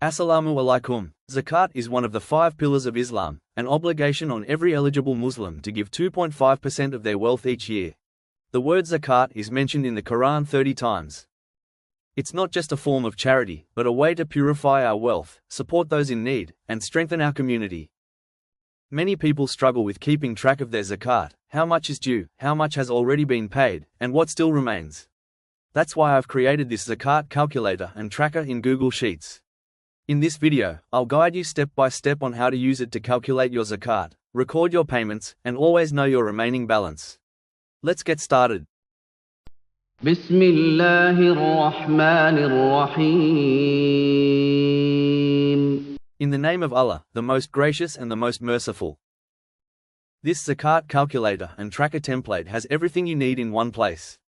Assalamu'alaikum. Zakat is one of the 5 pillars of Islam, an obligation on every eligible Muslim to give 2.5% of their wealth each year. The word zakat is mentioned in the Quran 30 times. It's not just a form of charity, but a way to purify our wealth, support those in need, and strengthen our community. Many people struggle with keeping track of their zakat, how much is due, how much has already been paid, and what still remains. That's why I've created this Zakat Calculator and tracker in Google Sheets. In this video, I'll guide you step by step on how to use it to calculate your zakat, record your payments, and always know your remaining balance. Let's get started. Bismillahirrahmanirrahim. In the name of Allah, the most gracious and the most merciful. This Zakat Calculator and tracker template has everything you need in one place.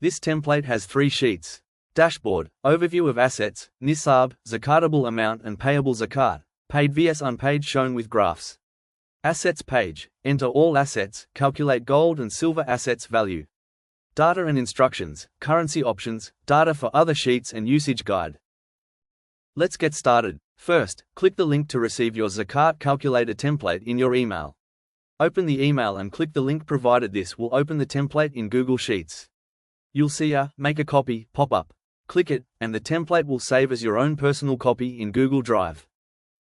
This template has 3 sheets: dashboard, overview of assets, Nisab, zakatable amount and payable zakat, paid vs unpaid shown with graphs. Assets page, enter all assets, calculate gold and silver assets value. Data and instructions, currency options, data for other sheets and usage guide. Let's get started. First, click the link to receive your Zakat Calculator template in your email. Open the email and click the link provided. This will open the template in Google Sheets. You'll see a "Make a copy" pop up. Click it, and the template will save as your own personal copy in Google Drive.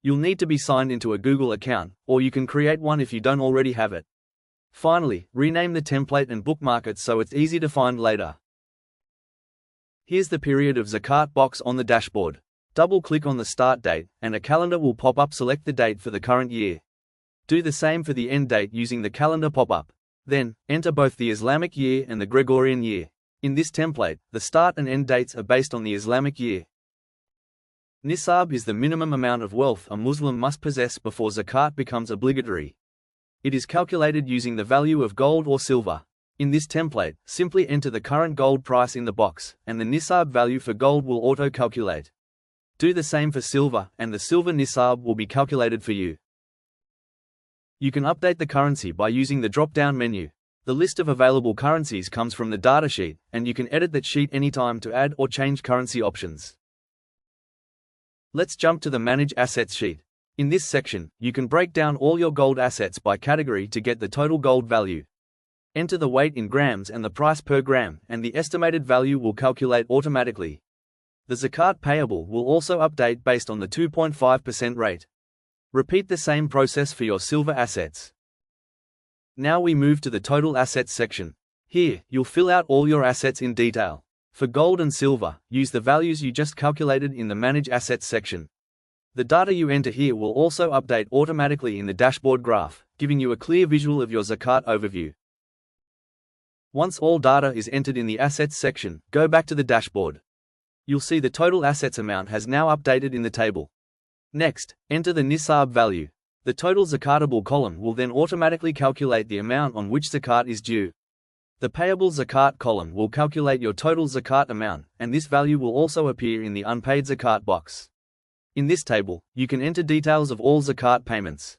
You'll need to be signed into a Google account, or you can create one if you don't already have it. Finally, rename the template and bookmark it so it's easy to find later. Here's the period of zakat box on the dashboard. Double-click on the start date, and a calendar will pop up. Select the date for the current year. Do the same for the end date using the calendar pop-up. Then, enter both the Islamic year and the Gregorian year. In this template, the start and end dates are based on the Islamic year. Nisab is the minimum amount of wealth a Muslim must possess before zakat becomes obligatory. It is calculated using the value of gold or silver. In this template, simply enter the current gold price in the box, and the Nisab value for gold will auto-calculate. Do the same for silver, and the silver Nisab will be calculated for you. You can update the currency by using the drop-down menu. The list of available currencies comes from the datasheet, and you can edit that sheet anytime to add or change currency options. Let's jump to the Manage Assets sheet. In this section, you can break down all your gold assets by category to get the total gold value. Enter the weight in grams and the price per gram, and the estimated value will calculate automatically. The zakat payable will also update based on the 2.5% rate. Repeat the same process for your silver assets. Now we move to the total assets section. Here, you'll fill out all your assets in detail. For gold and silver, use the values you just calculated in the Manage Assets section. The data you enter here will also update automatically in the dashboard graph, giving you a clear visual of your zakat overview. Once all data is entered in the Assets section, go back to the dashboard. You'll see the total assets amount has now updated in the table. Next, enter the Nisab value. The total zakatable column will then automatically calculate the amount on which zakat is due. The payable zakat column will calculate your total zakat amount, and this value will also appear in the unpaid zakat box. In this table, you can enter details of all zakat payments.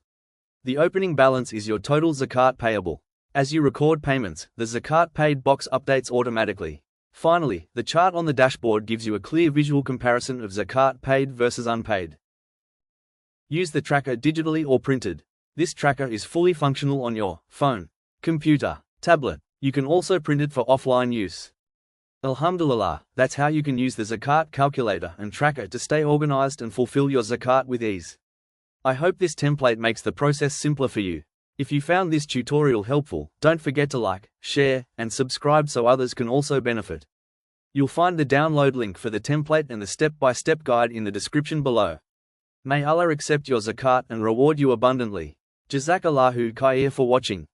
The opening balance is your total zakat payable. As you record payments, the zakat paid box updates automatically. Finally, the chart on the dashboard gives you a clear visual comparison of zakat paid versus unpaid. Use the tracker digitally or printed. This tracker is fully functional on your phone, computer, tablet. You can also print it for offline use. Alhamdulillah, that's how you can use the Zakat Calculator and tracker to stay organized and fulfill your zakat with ease. I hope this template makes the process simpler for you. If you found this tutorial helpful, don't forget to like, share, and subscribe so others can also benefit. You'll find the download link for the template and the step-by-step guide in the description below. May Allah accept your zakat and reward you abundantly. Jazakallahu khair for watching.